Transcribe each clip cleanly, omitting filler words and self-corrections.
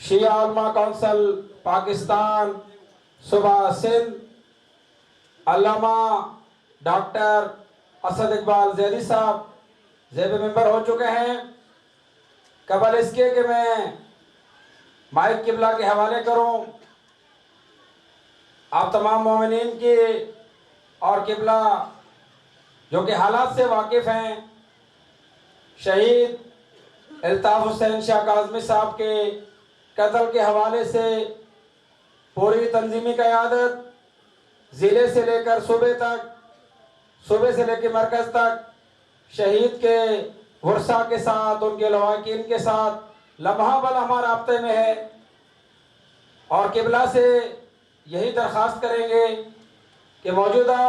شیعہ علماء کونسل پاکستان صوبہ سندھ علامہ ڈاکٹر اسد اقبال زیدی صاحب زیب ممبر ہو چکے ہیں۔ قبل اس کے کہ میں مائک قبلہ کے حوالے کروں، آپ تمام مومنین کی اور قبلہ جو کہ حالات سے واقف ہیں، شہید الطاف حسین شاہ کاظمی صاحب کے قتل کے حوالے سے پوری تنظیمی قیادت ضلع سے لے کر صوبے تک، صوبے سے لے کے مرکز تک شہید کے ورثاء کے ساتھ، ان کے لواحقین کے ساتھ لمحہ بلمحہ رابطے میں ہے، اور قبلہ سے یہی درخواست کریں گے کہ موجودہ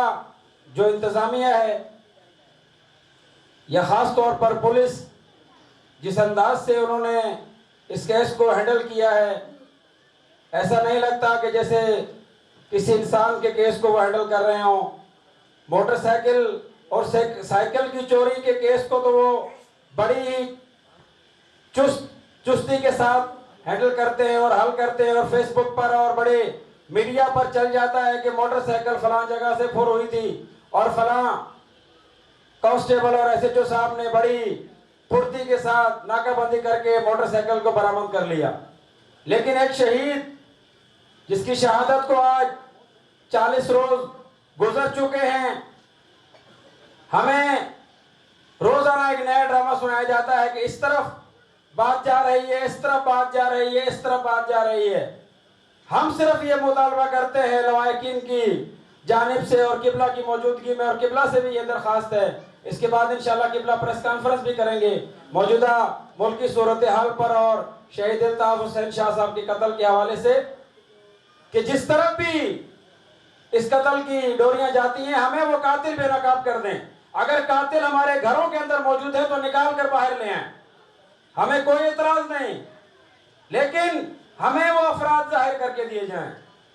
جو انتظامیہ ہے یا خاص طور پر پولیس جس انداز سے انہوں نے اس کیس کو ہینڈل کیا ہے، ایسا نہیں لگتا کہ جیسے کسی انسان کے کیس کو وہ ہینڈل کر رہے ہوں۔ موٹر سائیکل اور سائیکل کی چوری کے کیس کو تو وہ بڑی چستی کے ساتھ ہینڈل کرتے ہیں اور حل کرتے ہیں، اور فیس بک پر اور بڑے میڈیا پر چل جاتا ہے کہ موٹر سائیکل فلاں جگہ سے پھر ہوئی تھی اور فلاں کانسٹیبل اور ایس ایچ او صاحب نے بڑی پھرتی کے ساتھ ناکہ بندی کر کے موٹر سائیکل کو برآمد کر لیا۔ لیکن ایک شہید جس کی شہادت کو آج 40 روز گزر چکے ہیں، ہمیں روزانہ ایک نیا ڈرامہ سنایا جاتا ہے کہ اس طرف بات جا رہی ہے، اس طرف بات جا رہی ہے، اس طرف بات جا رہی ہے۔ ہم صرف یہ مطالبہ کرتے ہیں لواحقین کی جانب سے اور قبلہ کی موجودگی میں، اور قبلہ سے بھی یہ درخواست ہے، اس کے بعد انشاءاللہ قبلہ پریس کانفرنس بھی کریں گے موجودہ ملکی صورتحال پر اور شہید الطاف حسین شاہ صاحب کے قتل کے حوالے سے، کہ جس طرف بھی اس قتل کی ڈوریاں جاتی ہیں ہمیں وہ قاتل بے نقاب کر دیں۔ اگر قاتل ہمارے گھروں کے اندر موجود ہے تو نکال کر باہر لے آئیں، ہمیں کوئی اعتراض نہیں، لیکن ہمیں وہ افراد ظاہر کر کے دیے جائیں۔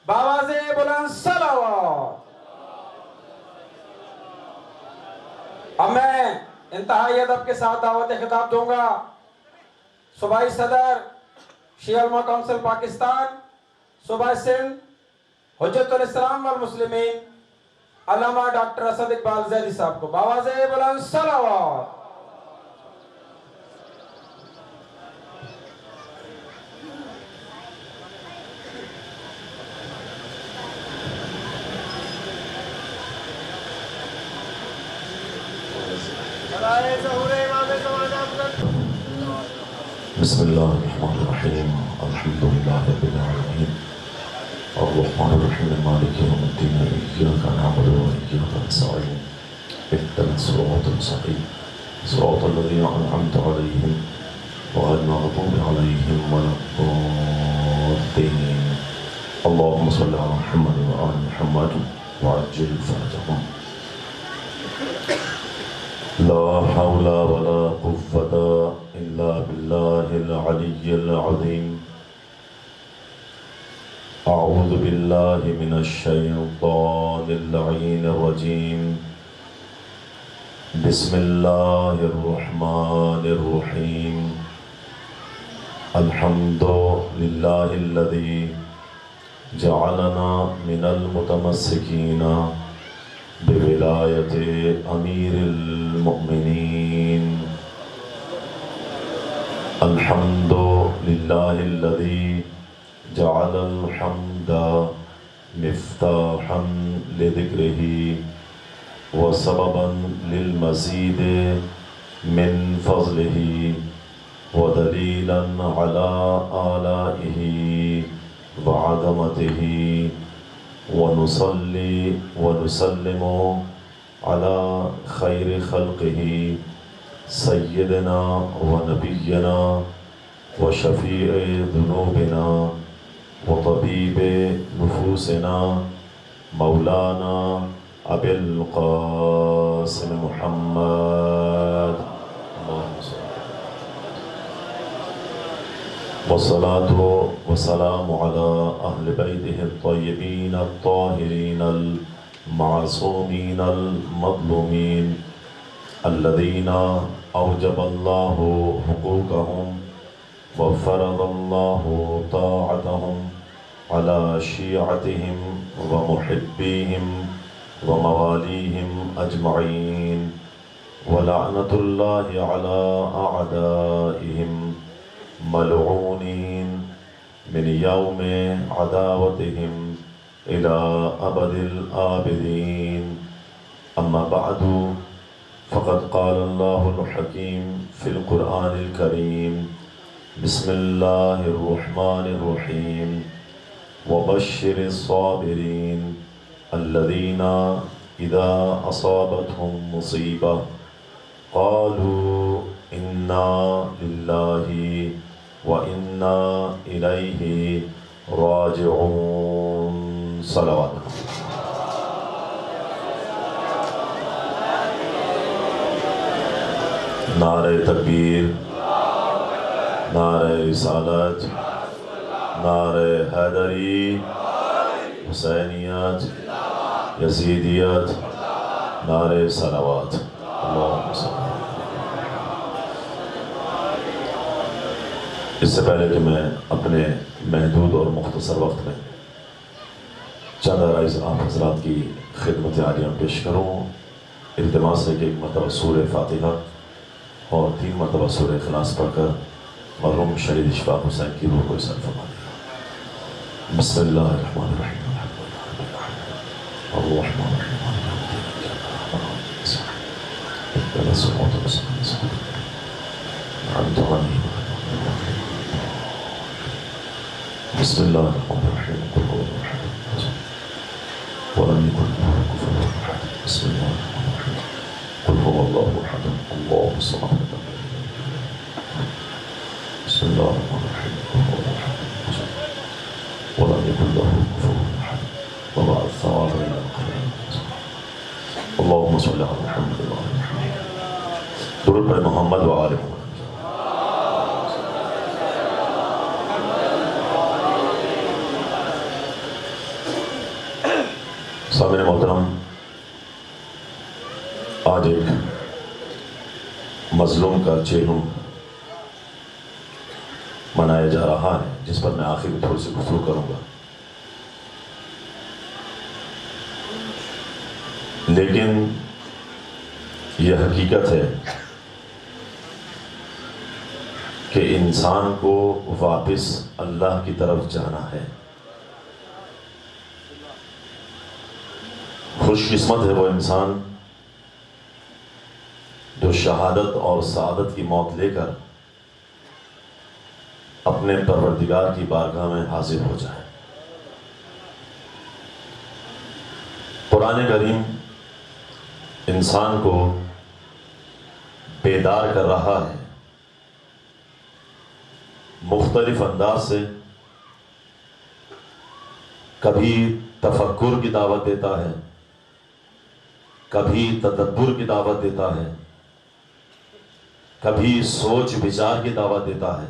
بآواز بلند صلوات۔ اب میں انتہائی ادب کے ساتھ دعوت خطاب دوں گا صوبائی صدر شیعہ علماء کونسل پاکستان صوبہ سندھ حجت الاسلام والمسلمین علامہ ڈاکٹر اسد اقبال زیدی صاحب کو۔ بآواز بلند صلوات۔ بسم اللہ الرحمن الرحیم، الحمدللہ رب العالمین، الرحمن الرحیم، مالک یوم الدین، ایاک نعبد و ایاک نستعین، اهدنا الصراط المستقیم، صراط الذین انعمت علیہم غیر المغضوب علیہم ولا الضالین۔ اللهم صل علی محمد و آل محمد وعجل فرجهم۔ لا حول ولا قوة إلا بالله العلي العظيم۔ أعوذ بالله من الشيطان اللعين الرجيم۔ بسم الله الرحمن الرحيم۔ الحمد لله الذي جعلنا من المتمسكين بولایت امیر المؤمنین۔ الحمد للہ الذی جعل الحمد مفتاحا لذکرہ وسببا للمزید من فضلہ ودلیلا علی آلائہ وعظمتہ، ونصلي ونسلم على خير خلقه سيدنا ونبينا وشفيع ذنوبنا وطبيب نفوسنا مولانا أبي القاسم محمد، والصلاة والسلام على أهل بيته الطيبين الطاهرين المعصومين المظلومين الذين أوجب الله حقوقهم وفرض الله طاعتهم على شيعتهم ومحبيهم ومواليهم أجمعين، ولعنة الله على أعدائهم ملعونين من يوم عداوتهم إلى أبد الآبدين. أما بعد، فقد قال الله الحكيم في القرآن الكريم: بسم الله الرحمن الرحيم. وبشر الصابرين الذين إذا أصابتهم مصيبة قالوا إنا لله وإنا إليه راجعون. صلوات. نعرہ تکبیر، نعرہ رسالت، نعرہ حیدری، حسینیت، یزیدیت، نعرہ صلوات. اللہم صل. اس سے پہلے کہ میں اپنے محدود اور مختصر وقت میں چند عرائض آپ حضرات کی خدمت عالیہ پیش کروں، التماس ہے کہ ایک مرتبہ سورہ فاتحہ اور 3 مرتبہ سورہ اخلاص پڑھ کر مرحوم شہید اشفاق حسین کی روح کو اثر فرما دیا. بسم اللہ الرحمن الرحیم. الرحمن الرحیم. بسم اللہ الرحمن الرحیم. قل هو الله احد ولم يكن له كفوا احد. بسم الله الرحمن الرحیم. قل هو الله احد الله الصمد. بسم الله الرحمن الرحيم. قل هو الله احد ولم يكن له كفوا احد وضع الثواب الى القلب. اللهم صل على محمد وعلى محمد. درود پر محمد و آل محمد. سامعین محترم، آج ایک مظلوم کا چہلم منایا جا رہا ہے، جس پر میں آخر میں تھوڑی سی گفتگو کروں گا. لیکن یہ حقیقت ہے کہ انسان کو واپس اللہ کی طرف جانا ہے. خوش قسمت ہے وہ انسان جو شہادت اور سعادت کی موت لے کر اپنے پروردگار کی بارگاہ میں حاضر ہو جائے. قرآن کریم انسان کو بیدار کر رہا ہے، مختلف انداز سے. کبھی تفکر کی دعوت دیتا ہے، کبھی تدبر کی دعوت دیتا ہے، کبھی سوچ بچار کی دعوت دیتا ہے.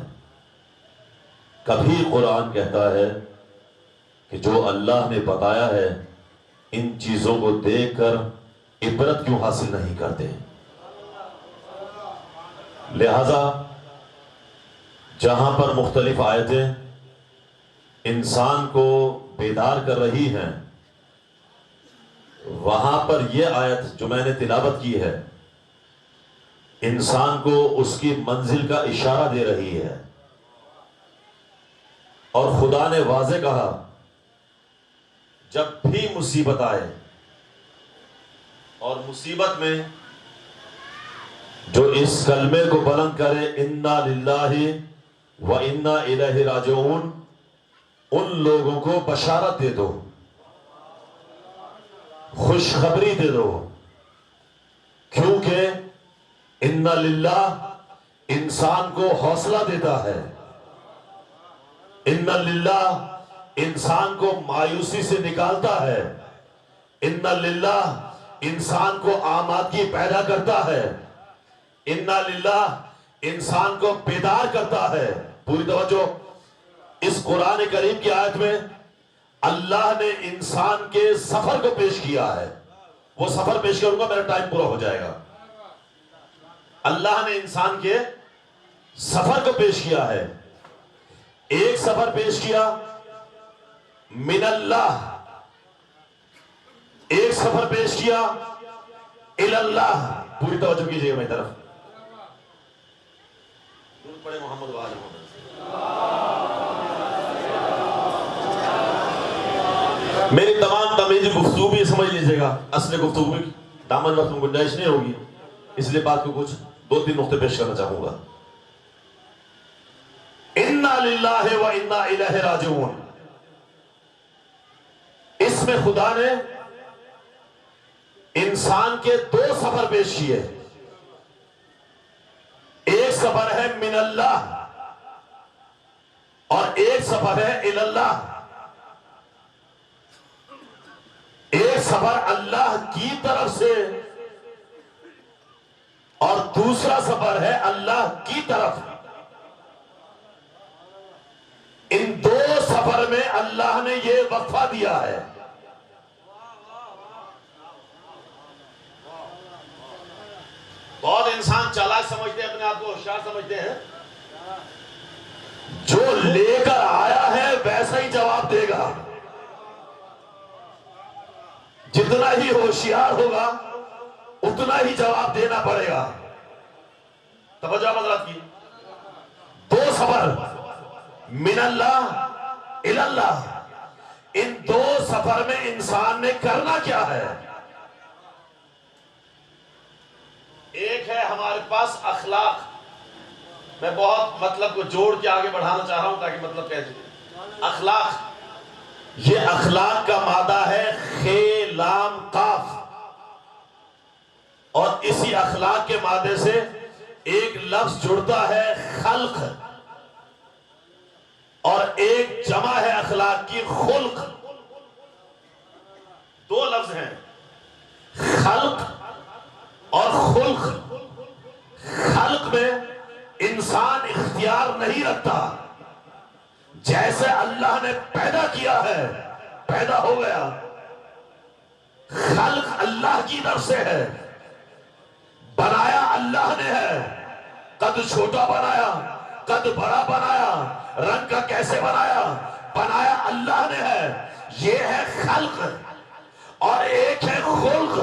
کبھی قرآن کہتا ہے کہ جو اللہ نے بتایا ہے ان چیزوں کو دیکھ کر عبرت کیوں حاصل نہیں کرتے. لہذا جہاں پر مختلف آیتیں انسان کو بیدار کر رہی ہیں، وہاں پر یہ آیت جو میں نے تلاوت کی ہے انسان کو اس کی منزل کا اشارہ دے رہی ہے. اور خدا نے واضح کہا جب بھی مصیبت آئے، اور مصیبت میں جو اس کلمے کو بلند کرے انا للہ و انا الیہ راجعون، ان لوگوں کو بشارت دے دو، خوشخبری دے دو. کیونکہ انا للہ انسان کو حوصلہ دیتا ہے، انا للہ انسان کو مایوسی سے نکالتا ہے، انا للہ انسان کو آمادگی پیدا کرتا ہے، انا للہ انسان کو بیدار کرتا ہے. پوری توجہ. اس قرآن کریم کی آیت میں اللہ نے انسان کے سفر کو پیش کیا ہے. وہ سفر پیش کروں گا، میرا ٹائم پورا ہو جائے گا. اللہ نے انسان کے سفر کو پیش کیا ہے. ایک سفر پیش کیا من اللہ، ایک سفر پیش کیا اللہ. پوری توجہ کیجئے میری طرف. درود پڑھے محمد و آل محمد. میری تمام تمیزی گفتگو بھی سمجھ لیجئے گا، اصل گفتگو کی دامن وقت میں گنجائش نہیں ہوگی، اس لیے بات کو کچھ 2-3 نقطے پیش کرنا چاہوں گا. انا للہ و انا الیہ راجعون، اس میں خدا نے انسان کے 2 سفر پیش کیے. ایک سفر ہے من اللہ اور ایک سفر ہے الی اللہ. ایک سفر اللہ کی طرف سے اور دوسرا سفر ہے اللہ کی طرف. ان 2 سفر میں اللہ نے یہ وقفہ دیا ہے. بہت انسان چالاک سمجھتے ہیں، اپنے آپ کو ہوشیار سمجھتے ہیں. جو لے کر آیا ہے ویسا ہی جواب دے گا. جتنا ہی ہوشیار ہوگا اتنا ہی جواب دینا پڑے گا. توجہ حضرات کی. 2 سفر من اللہ الی اللہ، ان 2 سفر میں انسان نے کرنا کیا ہے؟ ایک ہے ہمارے پاس اخلاق. میں بہت مطلب کو جوڑ کے آگے بڑھانا چاہ رہا ہوں تاکہ مطلب کہہ. اخلاق، یہ اخلاق کا مادہ ہے خے لام قاف، اور اسی اخلاق کے مادے سے ایک لفظ جڑتا ہے خلق، اور ایک جمع ہے اخلاق کی خلق. 2 لفظ ہیں خلق اور خلق. خلق میں انسان اختیار نہیں رکھتا، جیسے اللہ نے پیدا کیا ہے پیدا ہو گیا. خلق اللہ کی طرف سے ہے، بنایا اللہ نے ہے. قد چھوٹا بنایا، قد بڑا بنایا، رنگ کا کیسے بنایا، بنایا اللہ نے ہے. یہ ہے خلق. اور ایک ہے خلق.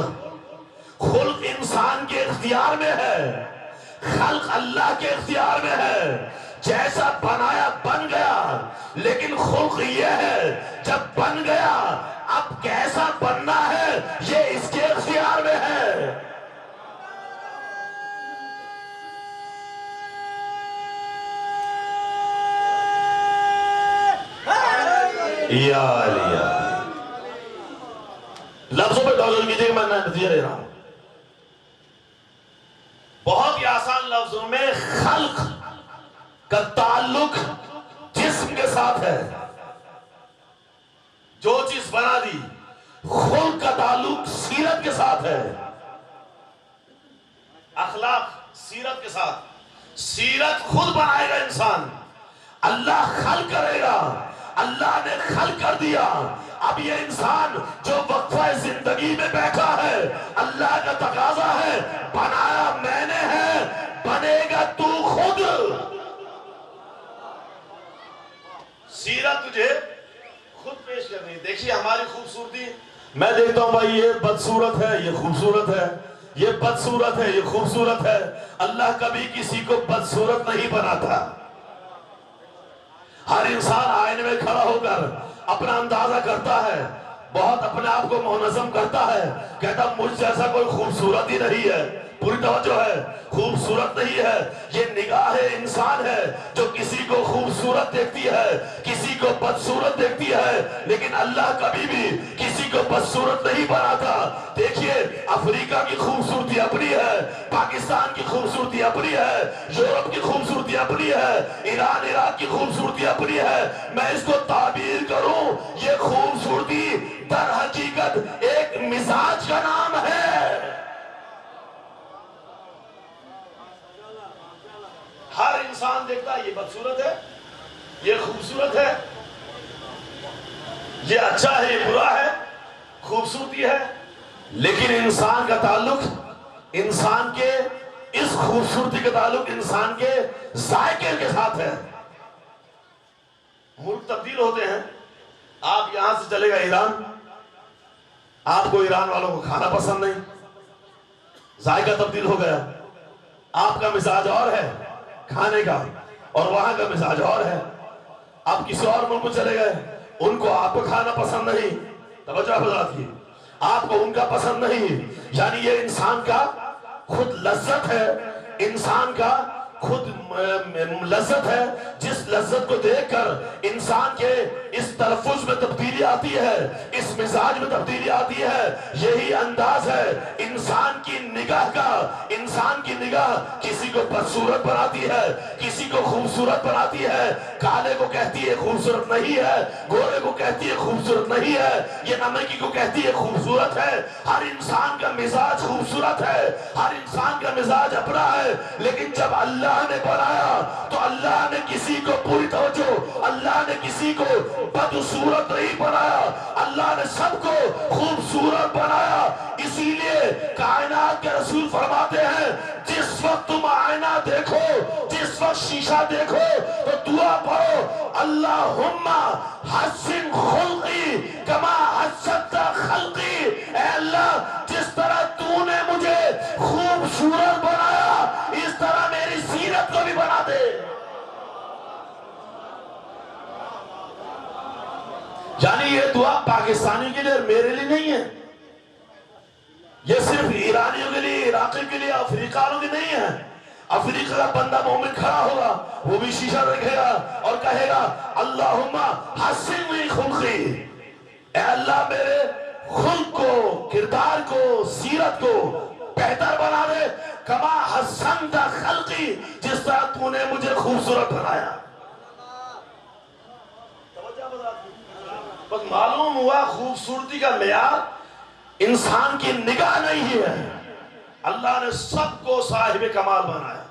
خلق انسان کے اختیار میں ہے، خلق اللہ کے اختیار میں ہے. جیسا بنایا بن گیا، لیکن خلق یہ ہے جب بن گیا اب کیسا بننا ہے یہ اس کے اختیار میں ہے. یا علی لفظوں پہ ڈالر کیجئے کہ میں نتیجہ دے رہا ہوں. بہت ہی آسان لفظوں میں خلق کا تعلق جسم کے ساتھ ہے، جو چیز بنا دی. خلق کا تعلق سیرت کے ساتھ ہے، اخلاق سیرت کے ساتھ. سیرت خود بنائے گا انسان، اللہ خلق کرے گا. اللہ نے خلق کر دیا. اب یہ انسان جو وقفہ زندگی میں بیٹھا ہے، اللہ کا تقاضا ہے بنایا میں نے ہے، بنے گا تو خود. سیرت تجھے خود پیش کرنی. دیکھیے ہماری خوبصورتی، میں دیکھتا ہوں بھائی یہ بدصورت ہے، یہ خوبصورت ہے، یہ بدصورت ہے، یہ خوبصورت ہے. اللہ کبھی کسی کو بدصورت نہیں بناتا. ہر انسان آئینے میں کھڑا ہو کر اپنا اندازہ کرتا ہے، بہت اپنے آپ کو منظم کرتا ہے، کہتا مجھ جیسا کوئی خوبصورت ہی نہیں ہے. پوری توجہ ہے، خوبصورت نہیں ہے. یہ نگاہ انسان ہے جو کسی کو خوبصورت دیکھتی ہے، کسی کو بدصورت دیکھتی ہے، لیکن اللہ کبھی بھی کسی کو بدصورت نہیں بناتا. دیکھیے افریقہ کی خوبصورتی اپنی ہے، پاکستان کی خوبصورتی اپنی ہے، یورپ کی خوبصورتی اپنی ہے، ایران عراق کی خوبصورتی اپنی ہے. میں اس کو تعبیر کروں، یہ خوبصورتی در حقیقت ایک مزاج کا نام ہے. ہر انسان دیکھتا ہے یہ بدصورت ہے، یہ خوبصورت ہے، یہ اچھا ہے، یہ برا ہے، خوبصورتی ہے. لیکن انسان کا تعلق، انسان کے اس خوبصورتی کا تعلق انسان کے ذائقے کے ساتھ ہے. ملک تبدیل ہوتے ہیں. آپ یہاں سے چلے گا ایران، آپ کو ایران والوں کو کھانا پسند نہیں، ذائقہ تبدیل ہو گیا. آپ کا مزاج اور ہے کھانے کا اور وہاں کا مزاج اور ہے. آپ کسی اور ملک میں چلے گئے، ان کو آپ کو کھانا پسند نہیں. توجہ حضرات کی، آپ کو ان کا پسند نہیں. یعنی یہ انسان کا خود لذت ہے، انسان کا خود لذت ہے. جس لذت کو دیکھ کر انسان کے اس تلفظ میں تبدیلی آتی ہے، اس مزاج میں تبدیلی آتی ہے. یہی انداز ہے انسان کی نگاہ کا. انسان کی نگاہ کسی کو بدصورت بناتی ہے، کسی کو خوبصورت بناتی ہے. کالے کو کہتی ہے خوبصورت نہیں ہے، گورے کو کہتی ہے خوبصورت نہیں ہے، یہ نمکی کو کہتی ہے خوبصورت ہے. ہر انسان کا مزاج خوبصورت ہے، ہر انسان کا مزاج اپنا ہے. لیکن جب اللہ نے بنایا تو اللہ نے کسی کو پوری توجہ، اللہ نے کسی کو بدصورت نہیں بنایا، اللہ نے سب کو خوبصورت بنایا. اسی لیے کائنات کے رسول فرماتے ہیں جس وقت تم آئینہ دیکھو، جس وقت شیشہ دیکھو تو دعا پڑھو اللہم حسن خلقی کما حسنت خلقی. اے اللہ جس طرح تو نے مجھے خوبصورت بنایا اس طرح میری سیرت کو بھی بنا دے. یعنی یہ دعا پاکستانی کے لیے اور میرے لیے نہیں ہے، یہ صرف ایرانیوں کے لیے، عراقی کے لیے، افریقہ والوں کے نہیں ہے. افریقہ کا بندہ مومن کھڑا ہوگا، وہ بھی شیشہ دیکھے گا اور کہے گا اللہم حسن خلقی، اے اللہ میرے خلق کو، کردار کو، سیرت کو بہتر بنا دے. کما حسنت خلقی، جس طرح تو نے مجھے خوبصورت بنایا. بس معلوم ہوا خوبصورتی کا معیار انسان کی نگاہ نہیں ہے. اللہ نے سب کو صاحب کمال بنایا،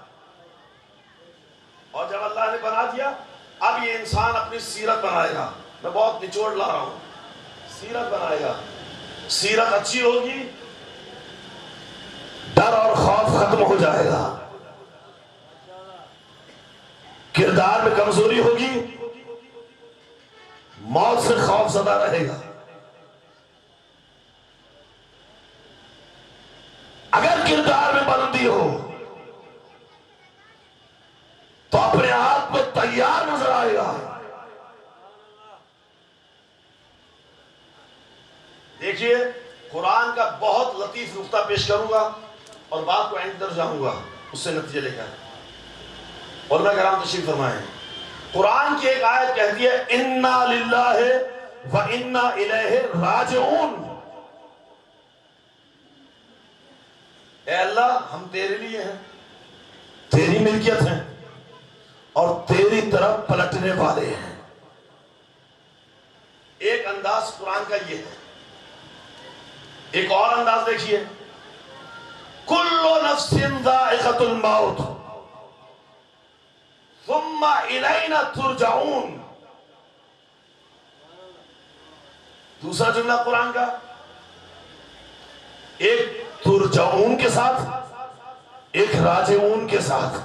اور جب اللہ نے بنا دیا اب یہ انسان اپنی سیرت بنائے گا. میں بہت نچوڑ لا رہا ہوں. سیرت بنائے گا، سیرت اچھی ہوگی ڈر اور خوف ختم ہو جائے گا. کردار میں کمزوری ہوگی، موت سے خوف زدہ رہے گا. اگر کردار میں بلندی ہو تو اپنے آپ کو تیار نظر آئے گا. دیکھیے قرآن کا بہت لطیف نقطہ پیش کروں گا اور بات کو اینڈ در جاؤں گا اس سے نتیجے لے کر. اور میں کرام تشریف فرمائیں. قرآن کی ایک آیت کہتی ہے اِنَّا لِلَّهِ وَإِنَّا إِلَيْهِ رَاجِعُونَ. اے اللہ ہم تیرے لیے ہیں، تیری ملکیت ہیں اور تیری طرف پلٹنے والے ہیں. ایک انداز قرآن کا یہ ہے. ایک اور انداز دیکھیے کُلُّ نَفْسٍ ذَائِقَةُ الْمَوْتِ ثُمَّ إِلَيْنَا تُرْجَعُونَ. دوسرا جملہ قرآن کا ایک ترجعون کے ساتھ، ایک راجعون کے ساتھ.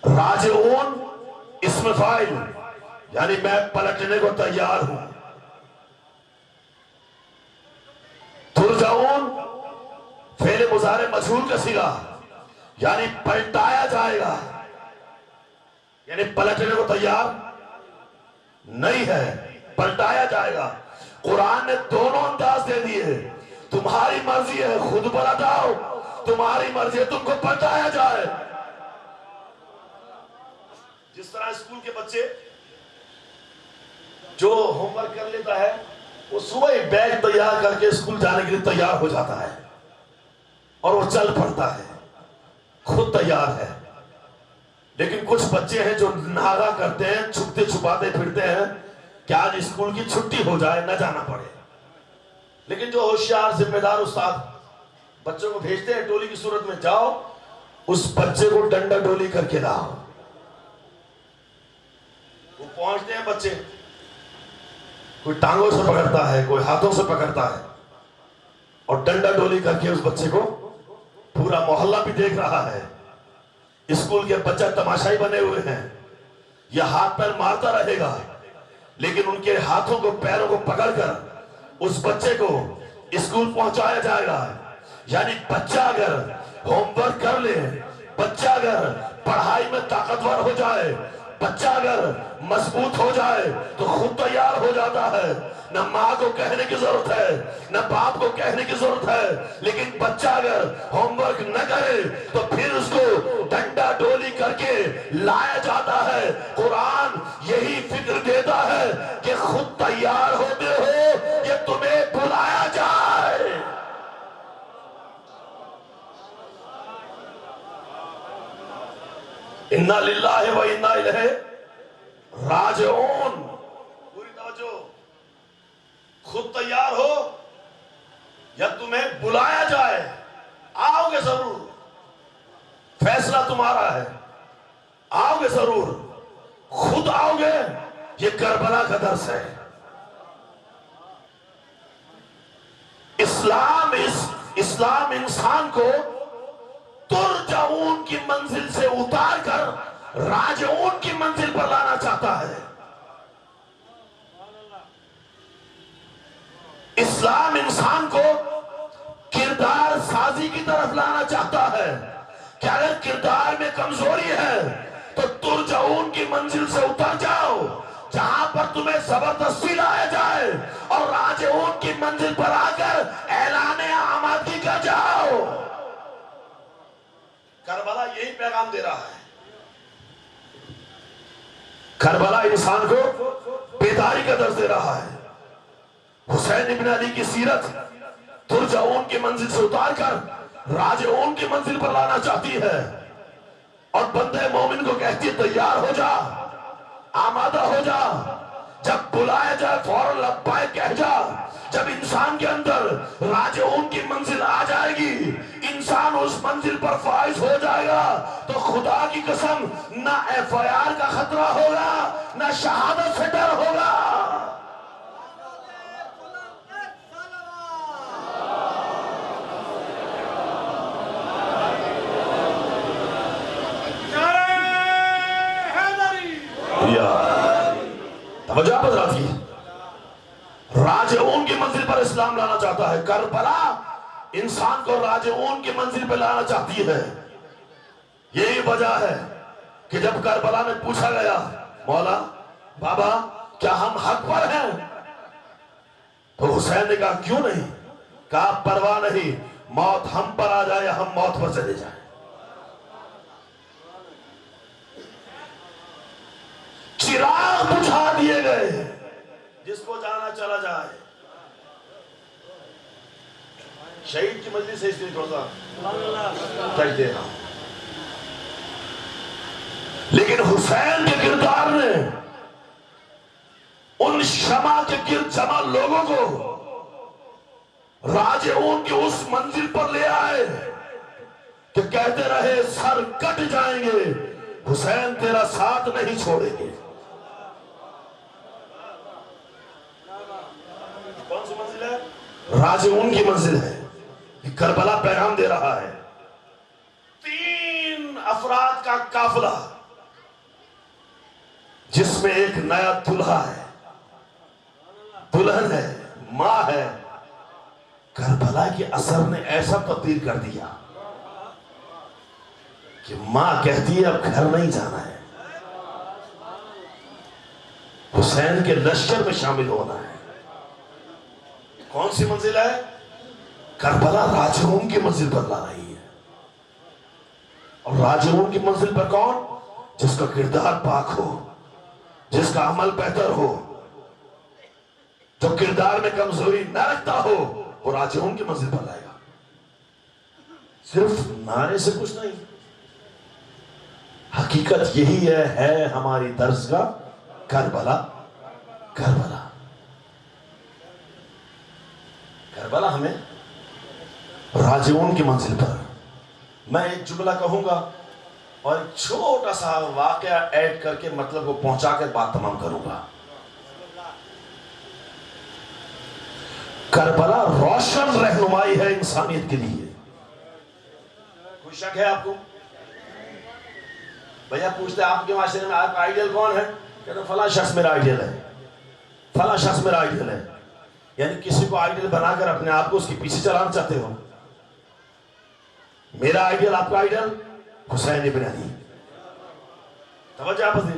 راجعون اسم فاعل یعنی میں پلٹنے کو تیار ہوں. ترجعون فعل مضارع مجہول کا صیغہ یعنی پلٹایا جائے گا، یعنی پلٹنے کو تیار نہیں ہے، پلٹایا جائے گا. قرآن نے دونوں انداز دے دیے. تمہاری مرضی ہے خود پلٹاؤ، تمہاری مرضی ہے تم کو پلٹایا جائے. جس طرح اسکول کے بچے جو ہوم ورک کر لیتا ہے وہ صبح ہی بیگ تیار کر کے اسکول جانے کے لیے تیار ہو جاتا ہے اور وہ چل پڑتا ہے، خود تیار ہے. لیکن کچھ بچے ہیں جو ناغہ کرتے ہیں، چھپتے چھپاتے پھرتے ہیں کہ آج اسکول کی چھٹی ہو جائے، نہ جانا پڑے. لیکن جو ہوشیار ذمہ دار استاد بچوں کو بھیجتے ہیں ٹولی کی صورت میں، جاؤ اس بچے کو ڈنڈا ڈولی کر کے لاؤ. وہ پہنچتے ہیں بچے، کوئی ٹانگوں سے پکڑتا ہے، کوئی ہاتھوں سے پکڑتا ہے اور ڈنڈا ڈولی کر کے اس بچے کو پورا محلہ بھی دیکھ رہا ہے. اسکول کے بچہ تماشائی بنے ہوئے ہیں، یہ ہاتھ پیر مارتا رہے گا، لیکن ان کے ہاتھوں کو پیروں کو پکڑ کر اس بچے کو اسکول پہنچایا جائے گا۔ یعنی بچہ اگر ہوم ورک کر لے، بچہ اگر پڑھائی میں طاقتور ہو جائے، بچہ اگر مضبوط ہو جائے تو خود تیار ہو جاتا ہے۔ نہ ماں کو کہنے کی ضرورت ہے، نہ باپ کو کہنے کی ضرورت ہے، لیکن بچہ اگر ہوم ورک نہ کرے تو پھر اس کو ڈنڈا ڈولی کر کے لایا جاتا ہے۔ قرآن یہی فکر دیتا ہے کہ خود تیار ہوتے ہو یہ تمہیں بلایا جائے۔ اِنَّا لِلَّهِ وَإِنَّا إِلَيْهِ راجعون۔ پوری توجہ، خود تیار ہو یا تمہیں بلایا جائے، آؤ گے ضرور، فیصلہ تمہارا ہے، آؤ گے ضرور، خود آؤ گے۔ یہ کربلا کا درس ہے۔ اسلام انسان کو ترجعون کی منزل سے اتار کر راجعون کی منزل پر لانا چاہتا ہے۔ اسلام انسان کو کردار سازی کی طرف لانا چاہتا ہے کہ اگر کردار میں کمزوری ہے تو ترجعون کی منزل سے اتر جاؤ، جہاں پر تمہیں زبردستی لایا جائے، اور راجعون کی منزل پر آ کر اعلان آمادگی کر جاؤ۔ کربلا یہی پیغام دے رہا ہے۔ کربلا انسان کو بیداری کا درس دے رہا ہے۔ حسین ابن علی کی سیرت ترجعون کی منزل سے اتار کر راجعون کی منزل پر لانا چاہتی ہے، اور بندے مومن کو کہتی ہے تیار ہو جا، آمادہ ہو جا، جب بلایا جائے فوراً لبیک کہہ جا۔ جب انسان کے اندر راجعون کی منزل آ جائے گی، انسان اس منزل پر فائز ہو جائے گا، تو خدا کی قسم نہ ایف آئی آر کا خطرہ ہوگا، نہ شہادت سے ڈر ہوگا۔ توجہ حضرات کی، راجعون کی منزل پر اسلام لانا چاہتا ہے۔ کربلا انسان کو راجعون کی منزل پر لانا چاہتی ہے۔ یہی وجہ ہے کہ جب کربلا میں پوچھا گیا مولا بابا کیا ہم حق پر ہیں، تو حسین نے کہا کیوں نہیں؟ کہا پرواہ نہیں، موت ہم پر آ جائے یا ہم موت پر چلے جائیں۔ چراغ بجھا دیے گئے، جس کو جانا چلا جائے۔ شہید کی مجلس سے اس لیے تھوڑا سا ٹچ دے رہا ہوں، لیکن حسین کے کردار نے ان شمع کے گرد جمع لوگوں کو راجعون کی اس منزل پر لے آئے کہ کہتے رہے سر کٹ جائیں گے، حسین تیرا ساتھ نہیں چھوڑیں گے۔ کون سی منزل ہے؟ راجعون کی منزل ہے۔ یہ کربلا پیغام دے رہا ہے۔ 3 افراد کا قافلہ، جس میں ایک نیا دلہا ہے، دلہن ہے، ماں ہے۔ کربلا کے اثر نے ایسا تبدیل کر دیا کہ ماں کہتی ہے اب گھر نہیں جانا ہے، حسین کے لشکر میں شامل ہونا ہے۔ کون سی منزل ہے؟ کربلا راجعون کی منزل پر لا رہی ہے۔ اور راجعون کی منزل پر کون؟ جس کا کردار پاک ہو، جس کا عمل بہتر ہو، جو کردار میں کمزوری نہ رکھتا ہو، وہ راجعون کی منزل پر لائے گا۔ صرف نعرے سے کچھ نہیں، حقیقت یہی ہے ہماری درسگاہ کربلا۔ کربلا کربلا ہمیں راجعون کی منزل پر۔ میں ایک جملہ کہوں گا اور ایک چھوٹا سا واقعہ ایڈ کر کے مطلب کو پہنچا کے بات تمام کروں گا۔ کربلا روشن رہنمائی ہے انسانیت کے لیے۔ کوئی شک ہے آپ کو؟ بھیا پوچھتے ہیں آپ کے معاشرے میں آپ کا آئیڈیل کون ہے؟ کہتے ہیں فلاں شخص میرا آئیڈیل ہے، فلاں شخص میرا آئیڈیل ہے. یعنی کسی کو آئیڈیل بنا کر اپنے آپ کو اس کے پیچھے چلانا چاہتے ہو. میرا آئیڈیل، آپ کا آئیڈیل حسین ابن علی. توجہ آپ سے،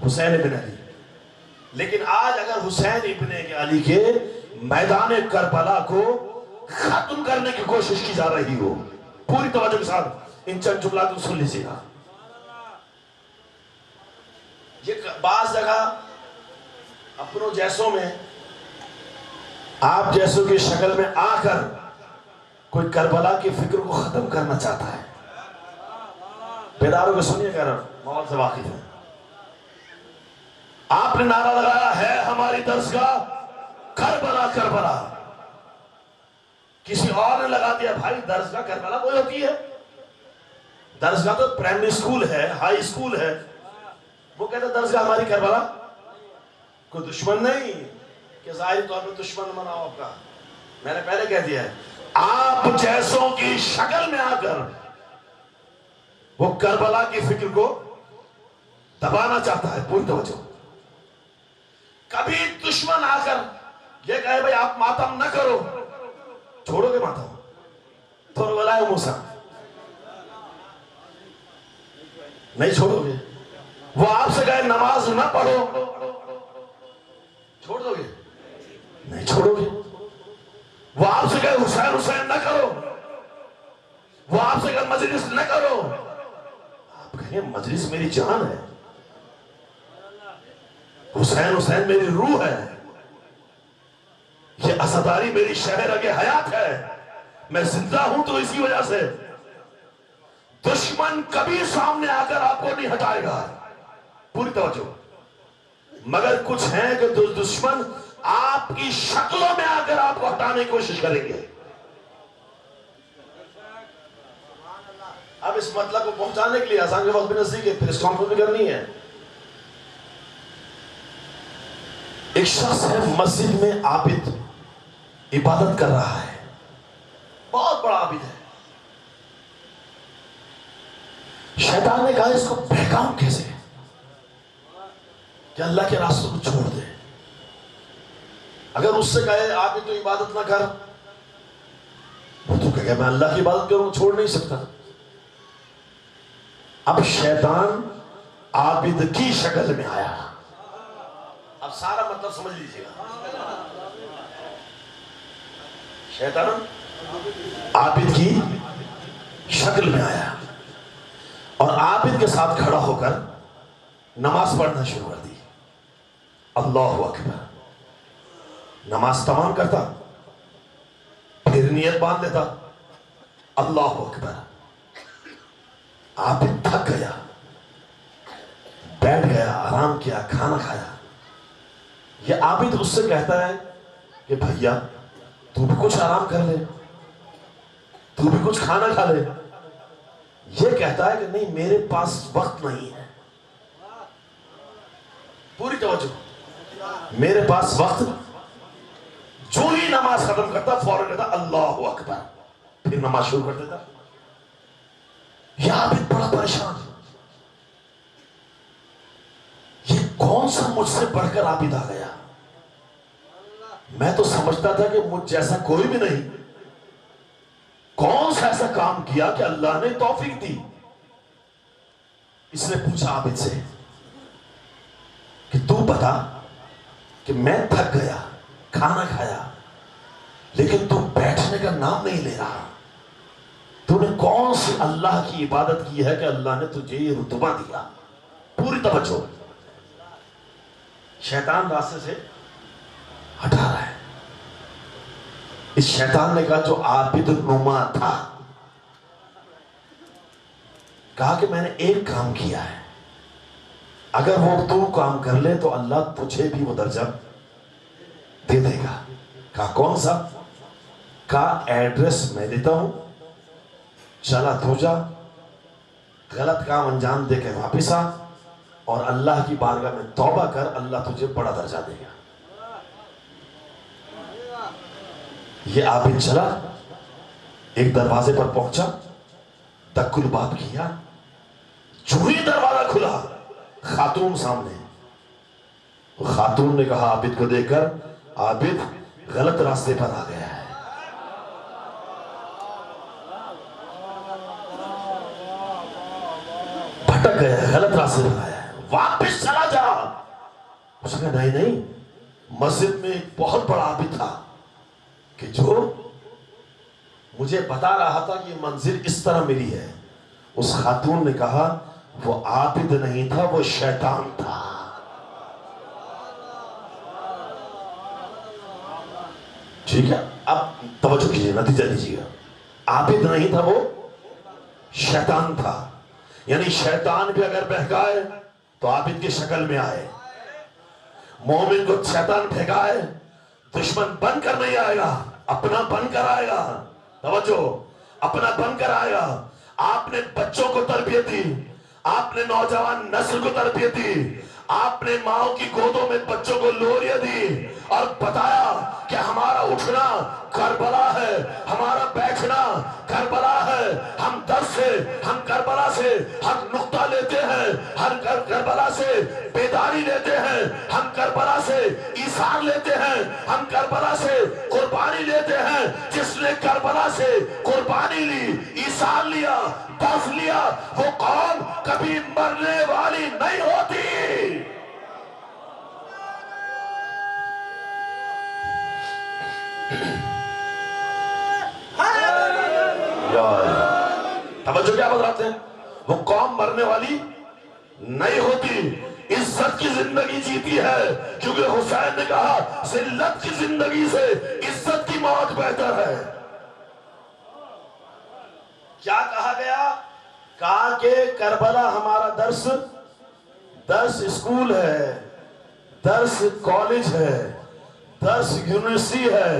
حسین ابن علی. لیکن آج اگر حسین ابن علی کے میدان کربلا کو ختم کرنے کی کوشش کی جا رہی ہو، پوری توجہ کے ساتھ ان چند جملات کو سن لیجیے گا. یہ بعض جگہ اپنوں جیسوں میں، آپ جیسوں کی شکل میں آ کر کوئی کربلا کی فکر کو ختم کرنا چاہتا ہے. بیداروں کو سنیے گا، ماحول سے واقف ہے. آپ نے نعرہ لگایا ہے ہماری درسگاہ کربلا کربلا. کسی اور نے لگا دیا بھائی درسگاہ کربلا کوئی ہوتی ہے؟ درسگاہ تو پرائمری سکول ہے، ہائی سکول ہے. وہ کہتا ہے درسگاہ ہماری کربلا. کوئی دشمن نہیں کہ ظاہری طور پہ دشمن بناؤ آپ کا. میں نے پہلے کہہ دیا ہے، آپ جیسوں کی شکل میں آ کر وہ کربلا کی فکر کو دبانا چاہتا ہے. پوری توجہ. کبھی دشمن آ کر یہ کہے بھائی آپ ماتم نہ کرو، چھوڑو گے ماتم؟ تو بلائے موسیٰ نہیں چھوڑو گے. وہ آپ سے کہے نماز نہ پڑھو، چھوڑ دو گے؟ نہیں چھوڑو گے. وہ آپ سے کہے حسین حسین نہ کرو، وہ آپ سے کہے مجلس نہ کرو، آپ کہیں مجلس میری جان ہے، حسین حسین میری روح ہے، یہ عزاداری میری شہر اگے حیات ہے، میں زندہ ہوں تو اسی وجہ سے. دشمن کبھی سامنے آ کر آپ کو نہیں ہٹائے گا. پوری توجہ. مگر کچھ ہیں کہ دشمن آپ کی شکلوں میں آ کر آپ کو ہٹانے کی کوشش کریں گے. اب اس مطلب کو پہنچانے کے لیے آسان کے وقت بھی نزدیک ہے، پھر اس کانفرنس بھی کرنی ہے. ایک شخص ہے مسجد میں عابد، عبادت کر رہا ہے، بہت بڑا عابد ہے. شیطان نے کہا اس کو بہکاؤں کیسے کہ اللہ کے راستوں کو چھوڑ دے. اگر اس سے کہے عابد تو عبادت نہ کر، وہ تو کہے میں اللہ کی عبادت کروں، چھوڑ نہیں سکتا. اب شیطان عابد کی شکل میں آیا. اب سارا مطلب سمجھ لیجیے گا. شیطان عابد کی شکل میں آیا اور عابد کے ساتھ کھڑا ہو کر نماز پڑھنا شروع کر دی. اللہ اکبر. نماز تمام کرتا، پھر نیت باندھ لیتا، اللہ اکبر. عابد تھک گیا، بیٹھ گیا، آرام کیا، کھانا کھایا. یہ عابد اس سے کہتا ہے کہ بھیا تو بھی کچھ آرام کر لے، تو بھی کچھ کھانا کھا لے. یہ کہتا ہے کہ نہیں میرے پاس وقت نہیں ہے. پوری توجہ. میرے پاس وقت. جو ہی نماز ختم کرتا فوراً کہتا اللہ اکبر، پھر نماز شروع کر دیتا. یہ عابد بڑا پریشان. یہ کون سا مجھ سے بڑھ کر عابد آ گیا؟ میں تو سمجھتا تھا کہ مجھ جیسا کوئی بھی نہیں. کون سا ایسا کام کیا کہ اللہ نے توفیق دی؟ اس نے پوچھا عابد سے کہ تو بتا کہ میں تھک گیا، کھانا کھایا، لیکن تو بیٹھنے کا نام نہیں لے رہا. تو نے کون سی اللہ کی عبادت کی ہے کہ اللہ نے تجھے یہ رتبہ دیا؟ پوری توجہ. شیطان راستے سے ہٹا رہا ہے. اس شیطان نے کہا جو عابد نما تھا، کہا کہ میں نے ایک کام کیا ہے، اگر وہ تو کام کر لے تو اللہ تجھے بھی وہ درجہ دے دے گا. کہا کون سا؟ کہا ایڈریس میں دیتا ہوں، چلا تو جا، غلط کام انجام دے کے واپس آ اور اللہ کی بارگاہ میں توبہ کر، اللہ تجھے بڑا درجہ دے گا. یہ عابد چلا، ایک دروازے پر پہنچا، تکل بات کیا، جو ہی دروازہ کھلا خاتون سامنے. خاتون نے کہا عابد کو دیکھ کر عابد غلط راستے پر آ گیا ہے. بھٹک گیا ہے, غلط راستے پر آیا ہے, واپس چلا جا. اس نے کہا نہیں, مسجد میں ایک بہت بڑا عابد تھا کہ جو مجھے بتا رہا تھا کہ منزل اس طرح ملی ہے. اس خاتون نے کہا وہ عابد نہیں تھا, وہ شیطان تھا. ٹھیک ہے, اب توجہ کیجئے, نتیجہ لیجئے گا. عابد نہیں تھا, وہ شیطان تھا. یعنی شیطان بھی اگر بہکائے تو عابد کی شکل میں آئے. مومن کو شیطان بہکائے دشمن بن کر نہیں آئے گا, اپنا بن کر آئے گا. توجہ, اپنا بن کر آئے گا. آپ نے بچوں کو تربیت دی, آپ نے نوجوان نسل کو تربیت دی, آپ نے ماں کی گودوں میں بچوں کو لوریاں دی اور بتایا کہ ہمارا اٹھنا کربلا ہے, ہمارا بیٹھنا کربلا ہے. ہم درس سے, ہم کربلا سے ہر نقطہ لیتے ہیں, ہر کربلا سے بیداری لیتے ہیں, ہم کربلا سے ایثار لیتے ہیں, ہم کربلا سے قربانی لیتے ہیں. جس نے کربلا سے قربانی لی, ایثار لیا, درس لیا, وہ قوم کبھی مرنے والی نہیں ہوتی. توجہ کیا بتاتے ہیں, وہ قوم مرنے والی نہیں ہوتی, عزت کی زندگی جیتی ہے. کیونکہ حسین نے کہا ذلت کی زندگی سے عزت کی موت بہتر ہے. کیا کہا گیا؟ کہا کہ کربلا ہمارا درس اسکول ہے, درس کالج ہے, درس یونیورسٹی ہے.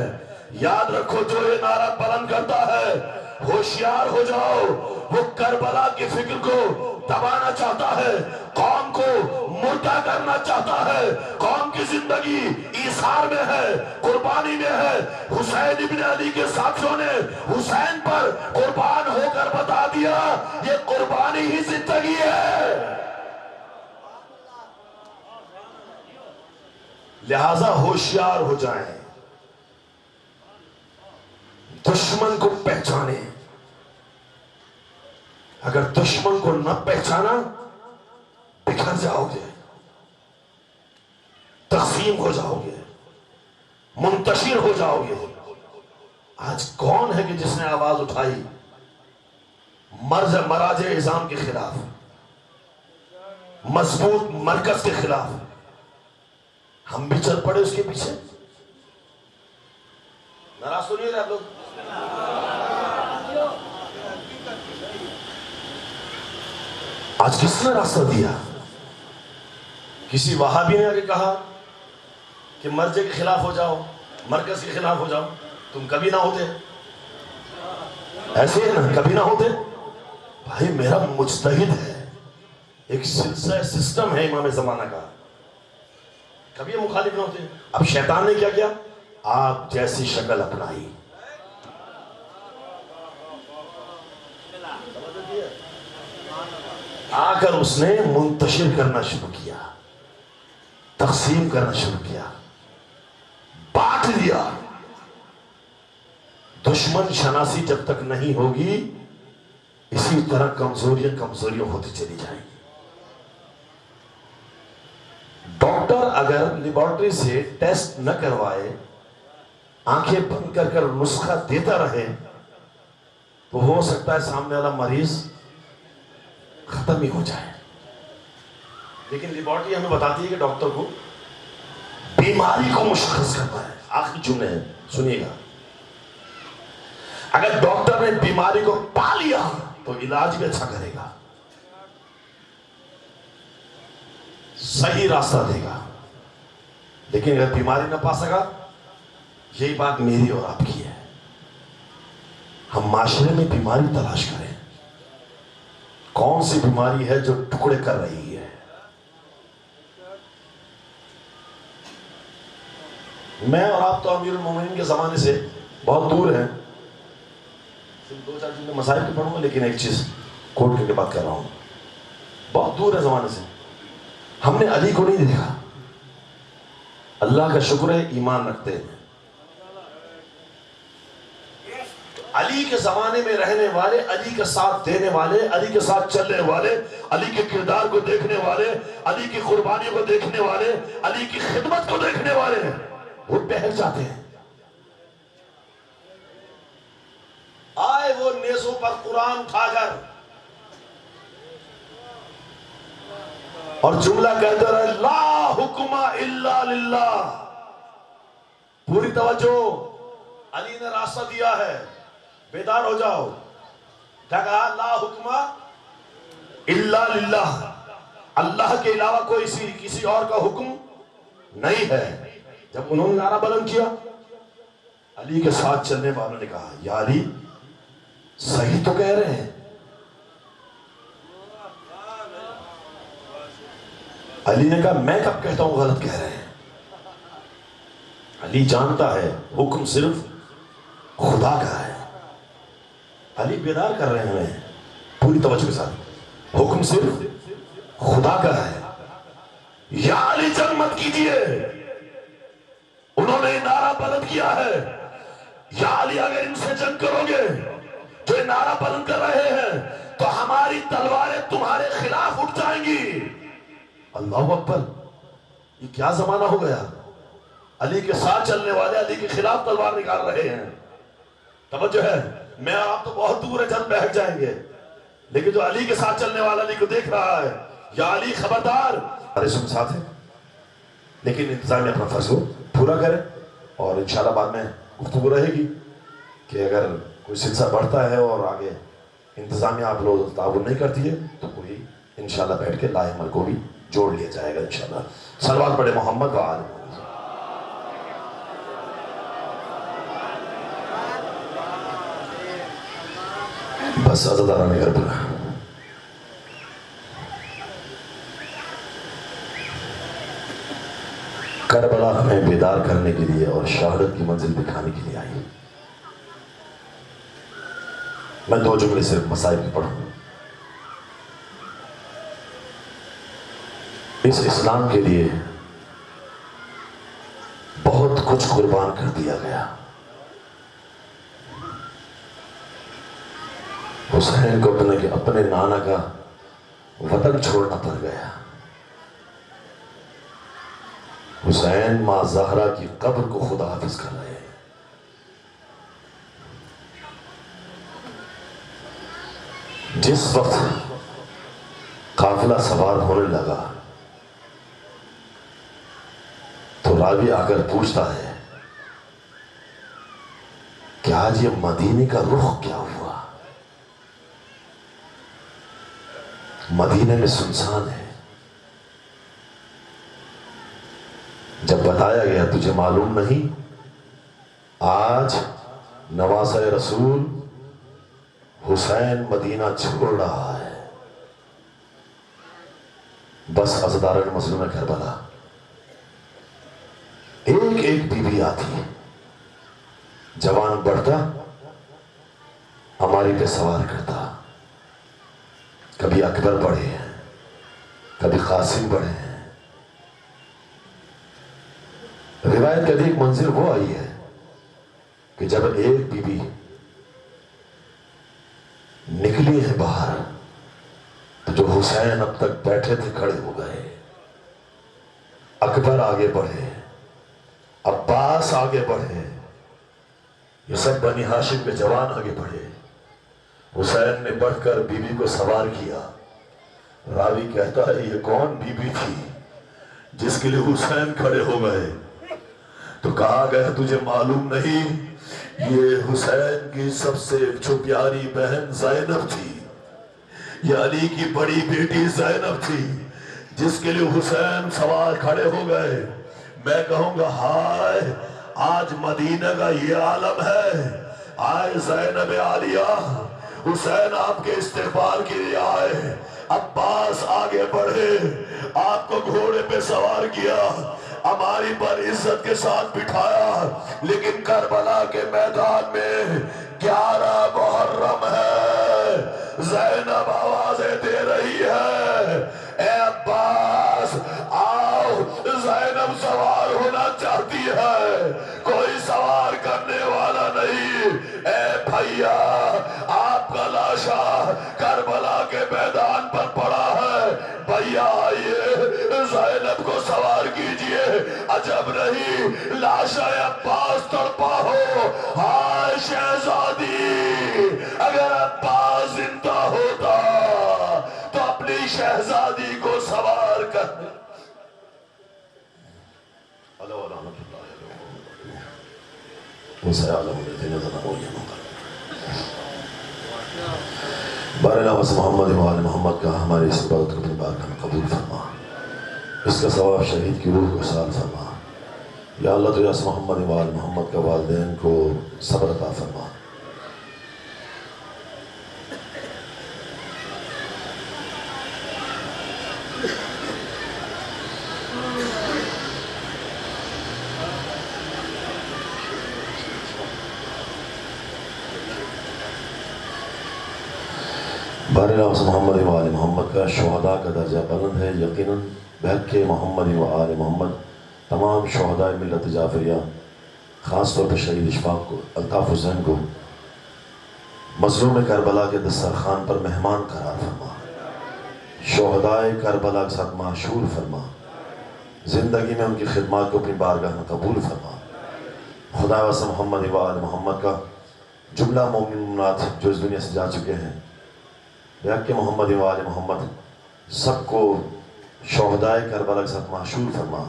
یاد رکھو, جو یہ نعرہ بلند کرتا ہے ہوشیار ہو جاؤ, وہ کربلا کی فکر کو دبانا چاہتا ہے, قوم کو مردہ کرنا چاہتا ہے. قوم کی زندگی ایثار میں ہے, قربانی میں ہے. حسین ابن علی کے ساتھیوں نے حسین پر قربان ہو کر بتا دیا یہ قربانی ہی زندگی ہے. لہذا ہوشیار ہو جائیں, دشمن کو پہچانے. اگر دشمن کو نہ پہچانا بکھر جاؤ گے, تقسیم ہو جاؤ گے, منتشر ہو جاؤ گے. آج کون ہے کہ جس نے آواز اٹھائی مراجع نظام کے خلاف, مضبوط مرکز کے خلاف؟ ہم بھی چل پڑے اس کے پیچھے. ناراض تو نہیں رہے آپ لوگ؟ آج کس نے راستہ دیا؟ کسی وہابی نے آگے کہا کہ مرجع کے خلاف ہو جاؤ, مرکز کے خلاف ہو جاؤ. تم کبھی نہ ہوتے, ایسے ہے نا, کبھی نہ ہوتے. بھائی میرا مجتہد ہے, ایک سلسلہ سسٹم ہے امام زمانہ کا, کبھی یہ مخالف نہ ہوتے. اب شیطان نے کیا کیا؟ آپ جیسی شکل اپنائی. آ کر اس نے منتشر کرنا شروع کیا, تقسیم کرنا شروع کیا, بانٹ دیا. دشمن شناسی جب تک نہیں ہوگی اسی طرح کمزوریاں ہوتی چلی جائیں گی. ڈاکٹر اگر لیبارٹری سے ٹیسٹ نہ کروائے, آنکھیں بند کر کر نسخہ دیتا رہے تو ہو سکتا ہے سامنے والا مریض ختم ہی ہو جائے. لیکن لیبارٹری ہمیں بتاتی ہے کہ ڈاکٹر کو بیماری کو مشخص کرتا ہے. آخری جملے ہیں, سنیے گا. اگر ڈاکٹر نے بیماری کو پا لیا تو علاج بھی اچھا کرے گا, صحیح راستہ دے گا. لیکن اگر بیماری نہ پا سکا, یہی بات میری اور آپ کی ہے, ہم معاشرے میں بیماری تلاش کریں. کون سی بیماری ہے جو ٹکڑے کر رہی ہے؟ میں اور آپ تو امیر المومنین کے زمانے سے بہت دور ہیں. صرف 2-4 چیزیں مسائل کی پڑھوں گا, لیکن ایک چیز کوٹ کر کے بات کر رہا ہوں. بہت دور ہے زمانے سے. ہم نے علی کو نہیں دیکھا. اللہ کا شکر ہے ایمان رکھتے ہیں. علی کے زمانے میں رہنے والے, علی کا ساتھ دینے والے, علی کے ساتھ چلنے والے, علی کے کردار کو دیکھنے والے, علی کی قربانیوں کو دیکھنے والے, علی کی خدمت کو دیکھنے والے, وہ بہک جاتے ہیں. آئے وہ نیزوں پر قرآن اٹھا کر اور جملہ کہتے رہے, لا حکم الا للہ. پوری توجہ, علی نے راستہ دیا ہے, بیدار ہو جاؤ. کیا کہا؟ لا حکم الا للہ, اللہ کے علاوہ کوئی کسی اور کا حکم نہیں ہے. جب انہوں نے نعرہ بلند کیا, علی کے ساتھ چلنے والوں نے کہا, یا علی صحیح تو کہہ رہے ہیں. علی نے کہا, میں کب کہتا ہوں غلط کہہ رہے ہیں. علی جانتا ہے حکم صرف خدا کا ہے. علی بیدار کر رہے ہیں ہمیں پوری توجہ کے ساتھ, حکم صرف خدا کا ہے. یا علی جنگ مت کیجئے. انہوں نے نعرہ بلند کیا ہے, یا علی اگر ان سے جنگ کرو گے جو یہ نعرہ بلند کر رہے ہیں تو ہماری تلواریں تمہارے خلاف اٹھ جائیں گی. اللہ اکبر, یہ کیا زمانہ ہو گیا. علی کے ساتھ چلنے والے علی کے خلاف تلوار نکال رہے ہیں. توجہ ہے, میں آپ تو بہت دور ہے, جلد بہک جائیں گے, لیکن جو علی کے ساتھ چلنے والا علی کو دیکھ رہا ہے, یا علی خبردار. ہمارے ساتھ ہے, لیکن انتظامیہ اپنا فرض کو پورا کرے. اور انشاءاللہ بعد میں گفتگو رہے گی کہ اگر کوئی سلسلہ بڑھتا ہے اور آگے انتظامیہ آپ لوگ تعاون نہیں کرتی ہے تو کوئی انشاءاللہ بیٹھ کے لاہ عمل کو بھی جوڑ لیا جائے گا انشاءاللہ. صلوات پڑھے محمد و آل محمد. بس عزاداران کربلا, کربلا ہمیں بیدار کرنے کے لیے اور شہادت کی منزل دکھانے کے لیے آئی. میں 2 جملے صرف مسائل کی پڑھوں. اس اسلام کے لیے بہت کچھ قربان کر دیا گیا. حسین کو اپنے نانا کا وطن چھوڑنا پڑ گیا. حسین ماں زہرا کی قبر کو خدا حافظ کر رہے ہیں. جس وقت قافلہ سوار ہونے لگا تو راوی آ کر پوچھتا ہے کہ آج یہ مدینے کا رخ کیا ہوا. مدینے میں سنسان ہے. جب بتایا گیا تجھے معلوم نہیں, آج نواسہ رسول حسین مدینہ چھوڑ رہا ہے. بس عزاداران مظلوم کربلا, ایک ایک بی بی آتی, جوان بڑھتا ہماری پہ سوار کرتا. کبھی اکبر بڑھے ہیں, کبھی قاسم بڑھے ہیں. روایت کا ایک منظر وہ آئی ہے کہ جب ایک بی بی نکلی ہے باہر تو جو حسین اب تک بیٹھے تھے کھڑے ہو گئے. اکبر آگے بڑھے, عباس آگے بڑھے, یہ سب بنی ہاشم کے جوان آگے بڑھے. حسین نے بڑھ کر بی بی کو سوار کیا. راوی کہتا ہے یہ کون بی بی تھی جس کے لیے حسین کھڑے ہو گئے؟ تو کہا گیا تجھے معلوم نہیں, یہ حسین کی سب سے جو پیاری بہن زینب تھی. یہ علی کی بڑی بیٹی زینب تھی جس کے لیے حسین سوار کھڑے ہو گئے. میں کہوں گا ہائے آج مدینہ کا یہ عالم ہے. آئے زینب عالیہ, حسین آپ کے استقبال کے لیے آئے. عباس آگے بڑھے, آپ کو گھوڑے پہ سوار کیا, ہماری پر عزت کے ساتھ بٹھایا. لیکن کربلا کے میدان میں 11 محرم ہے, زینب آوازیں دے رہی ہے اے عباس آؤ، زینب سوار ہونا چاہتی ہے، کوئی سوار کرنے والا نہیں۔ اے بھیا، آپ کا لاشا کربلا کے میدان پر پڑا ہے، بھیا آئیے زینب کو سوار کیجئے۔ عجب نہیں لاشا عباس تڑپا ہو، ہائے شہزادی، اگر عباس زندہ ہوتا تو اپنی شہزادی کو سوار کر بارے وس محمد وآل محمد کا ہماری اس عبادت کو اپنی بارگاہ میں قبول فرما، اس کا ثواب شہید کی روح کو سال فرما۔ یا اللہ تو یاس محمد وآل محمد کا والدین کو صبر عطا فرما۔ بارے نواس محمد و آل محمد کا شہداء کا درجہ بلند ہے، یقیناً بحق محمد و آل محمد تمام شہداء ملت جعفریہ، خاص طور پر شہید اشفاق کو، الطاف حسین کو مظلوم کربلا کے دسترخوان پر مہمان قرار فرما، شہداء کربلا کے ساتھ معشور فرما، زندگی میں ان کی خدمات کو اپنی بارگاہ میں قبول فرما۔ خدا واسع محمد و آل محمد کا جملہ مومنات جو اس دنیا سے جا چکے ہیں، بحق محمد و آل محمد سب کو شہداء کربلا کے ساتھ معشور فرما۔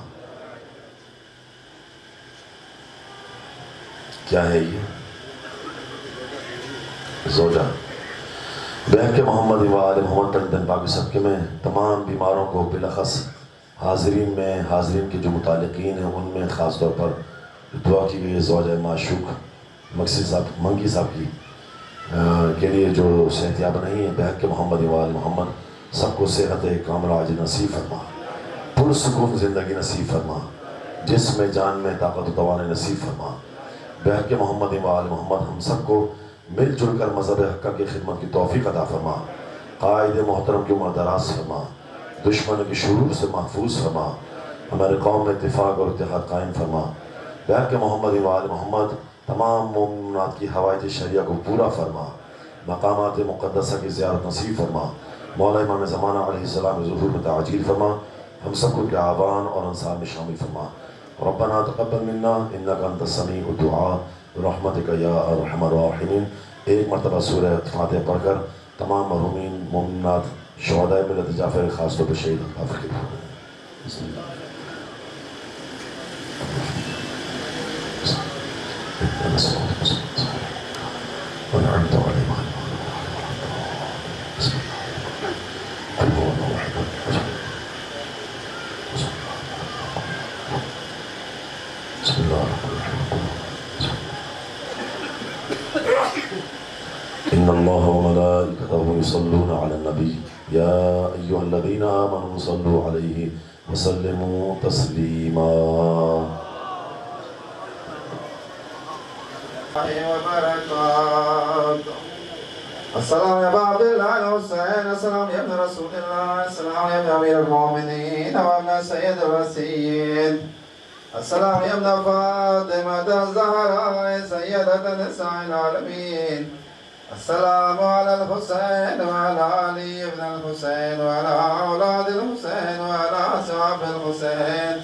کیا ہے یہ؟ زوجہ بحق محمد و آل محمد پر دن پاک صدقے میں تمام بیماروں کو، بالاخص حاضرین میں، حاضرین کے جو متعلقین ہیں ان میں خاص طور پر دعا کی گئی ہے زوجہ معشوق منگی صاحب کی کے لیے جو صحتیاب نہیں ہے، بحق محمد و آل محمد سب کو صحت کاملہ عاجل نصیب فرما، پرسکون زندگی نصیب فرما، جسم میں جان میں طاقت و توانائی نصیب فرما۔ بحق محمد و آل محمد ہم سب کو مل جل کر مذہب حق کی خدمت کی توفیق عطا فرما، قائد محترم کی عمر دراز فرما، دشمن کی شرور سے محفوظ فرما، ہمارے قوم میں اتفاق اور اتحاد قائم فرما۔ بحق محمد و آل محمد تمام مومنات کی حوائج شریعہ کو پورا فرما، مقامات مقدسہ کی زیارت نصیب فرما، مولا امام زمانہ علیہ السلام ظہور میں تعجیل فرما، ہم سب کو اعوان اور انصار میں شامل فرما۔ ربنا تقبل منا انک انت السمیع الدعاء برحمتک یا ارحم الراحمین۔ ایک مرتبہ سورہ فاتحہ پڑھ کر تمام مرحومین مومنات شہداء ملت جعفر خاص طور پر شہید جعفر کے بسم اللہ ونعمت عليهم بسم الله قل هو الله احد بسم الله الرحمن الرحيم إن الله وملائكته يصلون على النبي يا أيها الذين آمنوا صلوا عليه وسلموا تسليما وبركاته. السلام يا عبد الله الحسين، السلام يا ابن رسول الله، السلام يا ابن أمير المؤمنين وابن سيد الوسيد، السلام يا ابن فاطمة الزهراء سيدة نساء العالمين، السلام على الحسين وعلى علي بن الحسين وعلى أولاد الحسين وعلى أصحاب الحسين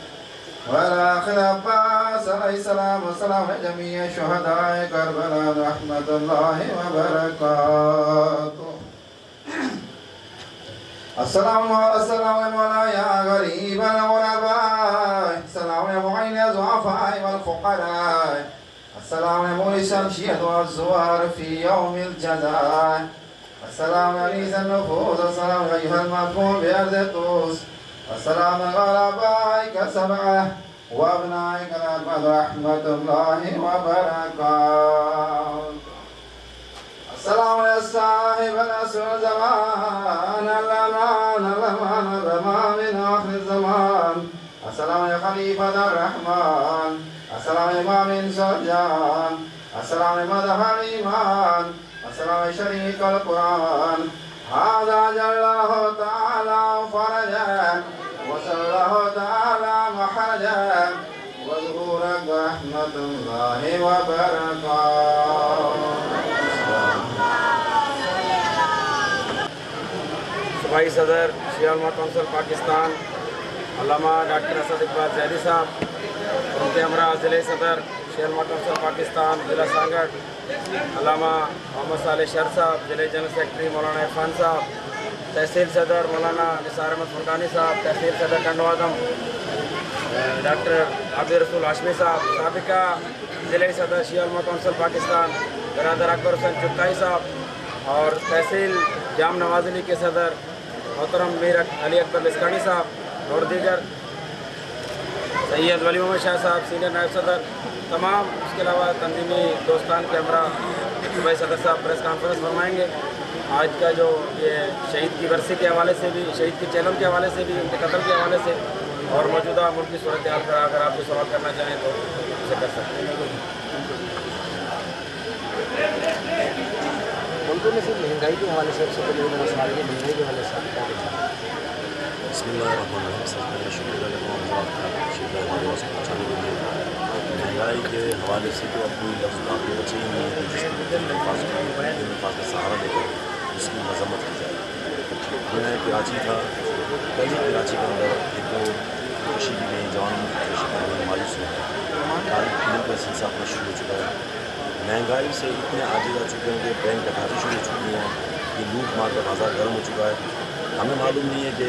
وعلى أخي العباس عليه السلام، والسلام على جميع شهداء كربلاء رحمة الله وبركاته. السلام على يا غريب الغرباء، السلام يا معين الضعفاء والفقراء، السلام يا مورث الشيخ والزوار في يوم الجزاء، السلام يا رئيس النفوس، السلام أيها المدفون بأرض الطوس، السلام على آبائك السبعة وأبنائك الأربعة رحمة الله وبركاته. السلام على صاحب العصر والزمان، الأمان من آخر الزمان، السلام يا خليفة الرحمن، السلام يا إمام سجان، السلام يا مدح الإيمان، السلام السلام شريك القرآن هذا جله تعالى فرجا وسله تعالى محرجا وظهورك رحمة الله وبركاته. صوبائی صدر شیعہ علماء کونسل پاکستان علامہ ڈاکٹر اسد اقبال زیدی صاحب اور ان کے ہمراہ ضلع صدر شیعہ علماء کونسل پاکستان ضلع سانگڑ علامہ محمد صالح شر صاحب، ضلع جنرل سیکرٹری مولانا عرفان صاحب، تحصیل صدر مولانا نثار احمد فرقانی صاحب، تحصیل صدر ٹنڈوادم ڈاکٹر عبد رسول ہاشمی صاحب، سابقہ ضلع صدر شیعہ علماء کونسل پاکستان برادر اکبر حسین چغتائی صاحب، اور تحصیل جام نواز علی کے صدر محترم میر علی اکبر لسکانی صاحب، اور دیگر سید ولی محمد شاہ صاحب سینئر نائب صدر، تمام اس کے علاوہ تنظیمی دوستان کے ہمراہ صوبائی صدر صاحب پریس کانفرنس فرمائیں گے. آج کا جو یہ شہید کی برسی کے حوالے سے بھی، شہید کے چیلم کے حوالے سے بھی، ان کے قتل کے حوالے سے اور موجودہ ملک کی صورتحال پر اگر آپ کو سوال کرنا چاہیں تو اسے کر سکتے ہیں. ملکوں میں صرف مہنگائی کے حوالے سے سب سے پہلے مسائل یہ مہنگائی کے حوالے سے بسم اللہ الرحمن الرحیم. سب سے شکریہ کرتا ہوں حضرات کا شکریہ ہمارے واسطے پہنچانے کے لیے. مہنگائی کے حوالے سے تو اب کوئی لفظ کافی بچے ہی نہیں ہے جس کو الفاظ کا سہارا لے کر اس کی مذمت کی جائے. میں کراچی تھا، پہلے کراچی کے اندر ایک تو خوشی کی گئی جوان خوشی کی گئی مایوس ہوئی. آج فلم کا سلسلہ اپنا شروع ہو چکا ہے. مہنگائی سے اتنے آگے جا چکے ہیں کہ بینک ڈکیتی شروع ہو چکی ہیں، یہ لوٹ مار کا بازار گرم ہو چکا ہے. ہمیں معلوم نہیں ہے کہ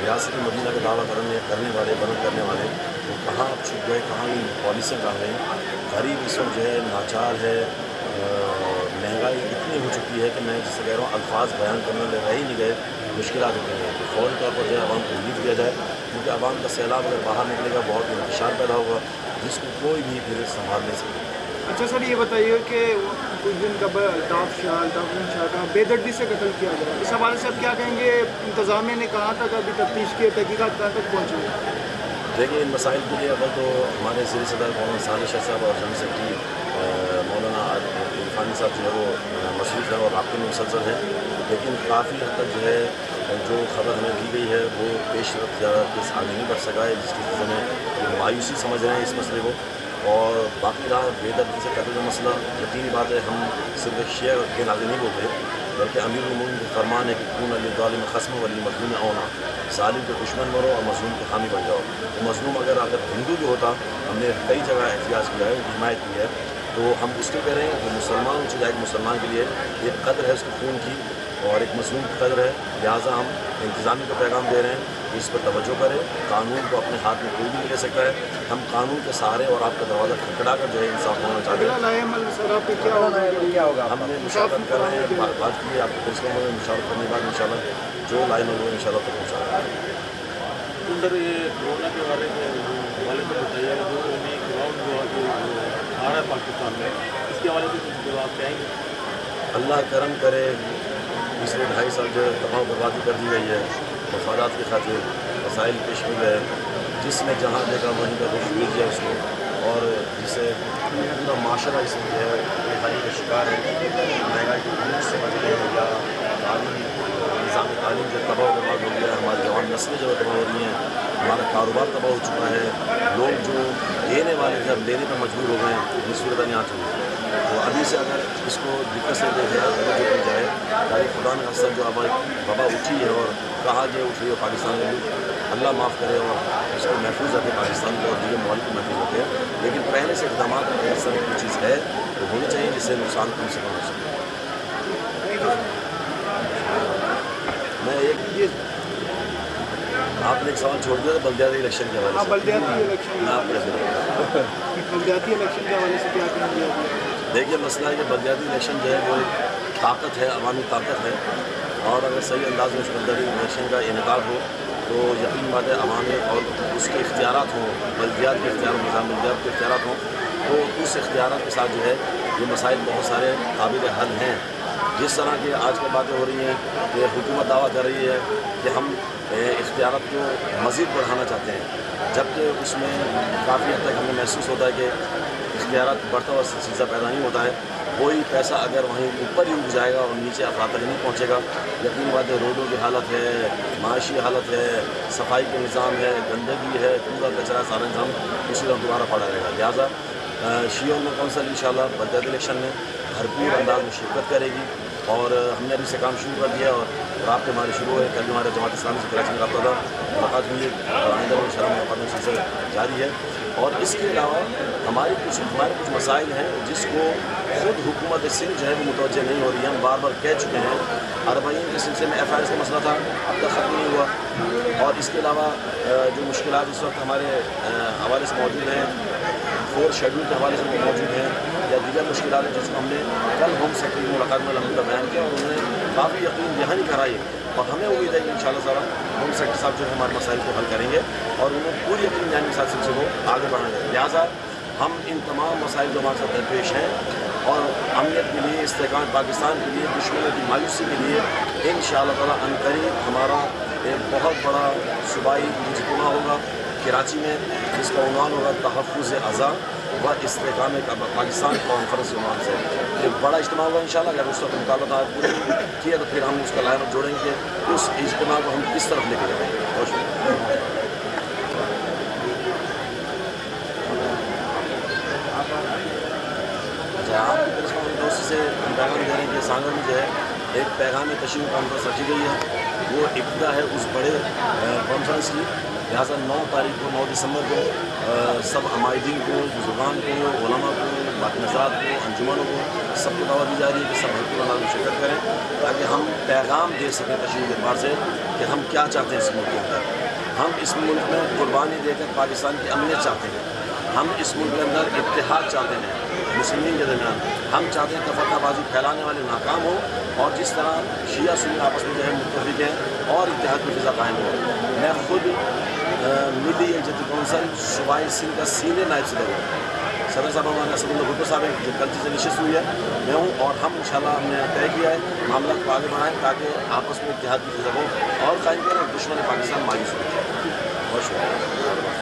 ریاست مدینہ کا دعویٰ کرنے والے بند کرنے والے وہ کہاں چھپ گئے، کہاں پالیسیاں کہاں گئیں. غریب اس وقت جو ہے لاچار ہے. مہنگائی اتنی ہو چکی ہے کہ میں جس سے کہہ رہا ہوں الفاظ بیان کرنے والے رہ ہی نہیں گئے. مشکلات ہوتی ہیں تو فوری طور پر جو ہے عوام کو امید دیا جائے، کیونکہ عوام کا سیلاب اگر باہر نکلے گا بہت انتشار پیدا ہوگا جس کو کوئی بھی پھر سنبھال نہیں سکے. اچھا سر، یہ بتائیے کہ کچھ دن قبل الطاف شاہ کا بے دردی سے قتل کیا جائے، اس حوالے سے آپ کیا کہیں گے؟ انتظامیہ نے کہاں تک ابھی تفتیش کی تحقیقات کہاں تک پہنچی؟ دیکھیے ان مسائل کے لیے اول تو ہمارے ضلع صدر مولانا صالح شاہ صاحب اور جنرل سیکرٹری مولانا عرفانی صاحب جو ہے وہ مصروف ہیں اور رابطے میں مسلسل ہیں. لیکن کافی حد تک جو ہے جو خبر ہمیں دی گئی ہے وہ پیش رفت زیادہ کس آگے نہیں بڑھ سکا ہے، جس کی وجہ میں مایوسی سمجھ رہے ہیں اس مسئلے کو. اور باقی رہا بے دردی سے قتل کا مسئلہ، یقینی بات ہے ہم صرف شیعہ کے ناطے نہیں بولتے بلکہ امیر المومنین کا فرمان ہے کہ کون علی ظالم خصم ولی مظلوم اونا، ظالم کے دشمن مرو اور مظلوم کے حامی بن جاؤ. تو مظلوم اگر ہندو بھی ہوتا، ہم نے کئی جگہ احتجاج کیا ہے، حمایت کی ہے، تو ہم اس کو کہہ رہے ہیں کہ مسلمان اونچی جائے کہ مسلمان کے لیے ایک قدر ہے اس کے خون کی اور ایک مظلوم کی قدر ہے. لہٰذا ہم انتظامیہ کا پیغام دے رہے ہیں کہ اس پر توجہ کریں. قانون کو اپنے ہاتھ میں کوئی بھی نہیں لے سکتا ہے. ہم قانون کے سہارے اور آپ کا دروازہ کھٹکھٹا کر جو ہے انصاف ہونا چاہتے ہیں. ہم نے مشاورت کر رہے ہیں، بات کی ہے آپ کو فیصلوں میں مشاورت کرنے کے بعد انشاءاللہ جو لائن ہوگی انشاءاللہ تک پہنچا رہا ہے. سر یہ کورونا کے بارے میں بتائیے گا جو گراؤنڈ جو آ رہا ہے پاکستان میں، اس کے حوالے سے کچھ جواب کہیں گے؟ اللہ کرم کرے. پچھلے 2.5 سال جو تباہ و بربادی کر دی گئی ہے مفادات کی خاطر، مسائل پیش کیے گئے، جس نے جہاں دیکھا وہیں کا رخ دے دیا اس کو، اور جسے پورا معاشرہ اس میں جو ہے بےحالی کا شکار ہے. مہنگائی کی بھوک سے بچ گئے یا نظام تعلیم جو تباہ و برباد ہو گیا ہے، ہماری جوان نسلیں جو تباہ ہو رہی ہیں، ہمارا کاروبار تباہ ہو چکا ہے. لوگ جو دینے والے تھے اب لینے پر مجبور ہو گئے ہیں. یہ صورت یہاں چل رہی ہے. تو ابھی سے اگر اس کو دقت سے توجہ کی جائے تاکہ خدا نے اثر جو اب وبا اٹھی ہے اور کہاں جو اٹھ رہی ہے پاکستان میں، اللہ معاف کرے اور اس کو محفوظ رکھے پاکستان کو اور دیگر ممالک کو محفوظ رکھے. لیکن پہلے سے اقدامات میں ایسا کوئی چیز ہے تو ہونی چاہیے جس سے نقصان کم سے کم ہو سکے. میں آپ نے ایک سوال چھوڑ دیا تھا بلدیاتی الیکشن کے حوالے سے. بلدیاتی الیکشن کے حوالے سے کیا کہیں گے؟ دیکھیے مسئلہ ہے کہ بلدیاتی الیکشن جو ہے وہ طاقت ہے، عوامی طاقت ہے، اور اگر صحیح انداز میں اس بلدیاتی الیکشن کا انعقاد ہو تو یقین بات ہے عوامی اور اس کے اختیارات ہوں، بلدیات کے اختیارات، نظام بلدیات کے اختیارات ہوں، تو اس اختیارات کے ساتھ جو ہے یہ مسائل بہت سارے قابل حل ہیں. جس طرح کی آج کل باتیں ہو رہی ہیں کہ حکومت دعویٰ کر رہی ہے کہ ہم اختیارات کو مزید بڑھانا چاہتے ہیں، جبکہ اس میں کافی حد تک ہمیں محسوس ہوتا ہے کہ اختیارات بڑھتا ہوا سلسلہ پیدا نہیں ہوتا ہے. کوئی پیسہ اگر وہیں اوپر ہی رک جائے گا اور نیچے افراد تک نہیں پہنچے گا، یقینی بات ہے روڈوں کی حالت ہے، معاشی حالت ہے، صفائی کے نظام ہے، گندگی ہے، کوڑا کچرا سارا نظام اسی طرح دوبارہ پڑا رہے گا۔ لہٰذا شیعوں میں کونسل انشاءاللہ بلدیاتی الیکشن میں بھرپور انداز میں شرکت کرے گی، اور ہم نے ابھی سے کام شروع کر دیا اور رابطے ہمارے شروع ہوئے۔ کل ہمارے جماعت اسلامی سے کراچی میں رابطہ تھا، ملاقات ہوئی ہے اور آئندہ ان شاء اللہ ملاقات میں سلسلہ جاری ہے۔ اور اس کے علاوہ ہمارے کچھ مسائل ہیں جس کو خود حکومت سندھ جو ہے وہ متوجہ نہیں ہو رہی ہے۔ ہم بار بار کہہ چکے ہیں، اربعین کے سلسلے میں ایف آئی آر کا مسئلہ تھا، اب تک ختم نہیں ہوا، اور اس کے علاوہ جو مشکلات اس وقت ہمارے حوالے سے موجود ہیں، 4 شیڈول کے حوالے سے موجود ہیں، یا دیگر مشکلات ہیں جس کو ہم نے کل ہوم سیکرٹری کی ملاقات میں الحمدللہ بیان کیا، اور انہوں نے کافی یقین دہانی کرائی، اور ہمیں امید ہے کہ انشاءاللہ تعالیٰ ہوم سیکرٹری صاحب جو ہے ہمارے مسائل کو حل کریں گے، اور انہوں نے پوری یقین دہانی کے ساتھ سلسلے کو آگے بڑھائیں گے۔ لہٰذا ہم ان تمام مسائل جو ہمارے ساتھ درپیش ہیں، اور امنیت کے لیے، استحکام پاکستان کے لیے، دشمنوں کی مایوسی کے لیے انشاءاللہ تعالیٰ عنقریب ہمارا ایک بہت بڑا صوبائی اجتماع ہوگا کراچی میں، جس کا عنوان ہوگا تحفظ اعضاء و استحکام پاکستان کانفرنس عنوان سے۔ ایک بڑا اجتماع ہوگا انشاءاللہ، اگر اس وقت مطالبہ پورے کیے تو پھر ہم اس کا لائحہ جوڑیں گے، اس اجتماع کو ہم کس طرف لے کے جائیں گے۔ بہت شکریہ۔ آپ کی طرف سے دوست سے ہم پیغام دے رہے ہیں کہ سانگڑ میں جو ہے ایک پیغام تشریح کانفرنس رکھی گئی ہے، وہ ابتدا ہے اس بڑے کانفرنس کی۔ لہٰذا 9 تاریخ کو 9 دسمبر کو سب عمائدین کو، بزرگان کو، علماء کو، باقی نظرات کو، انجمنوں کو، سب کو دعوت دی جا رہی ہے کہ سب بھرپور انداز میں شرکت کریں، تاکہ ہم پیغام دے سکیں تشریح کے اعتبار سے کہ ہم کیا چاہتے ہیں اس ملک کے اندر۔ ہم اس ملک میں قربانی دے کر پاکستان کی امنیت چاہتے ہیں، ہم اس ملک کے اندر اتحاد چاہتے ہیں مسلمین کے درمیان، ہم چاہتے ہیں کہ فتح بازی پھیلانے والے ناکام ہو، اور جس طرح شیعہ سنی آپس میں جو ہے متفق ہیں اور اتحاد کی فضا قائم ہو۔ میں خود ملی یکجہتی کونسل صوبائی سندھ کا سینئر نائب صدر ہوں، صدر صاحب ہمارے اسد اللہ بھٹو صاحب ہیں جو کل سے نشست ہوئی ہے، میں ہوں، اور ہم انشاءاللہ ہم نے طے کیا ہے معاملات کو آگے بڑھائیں تاکہ آپس میں اتحاد کی فضا ہو اور قائم کریں، دشمن پاکستان مایوس ہو۔ بہت شکریہ۔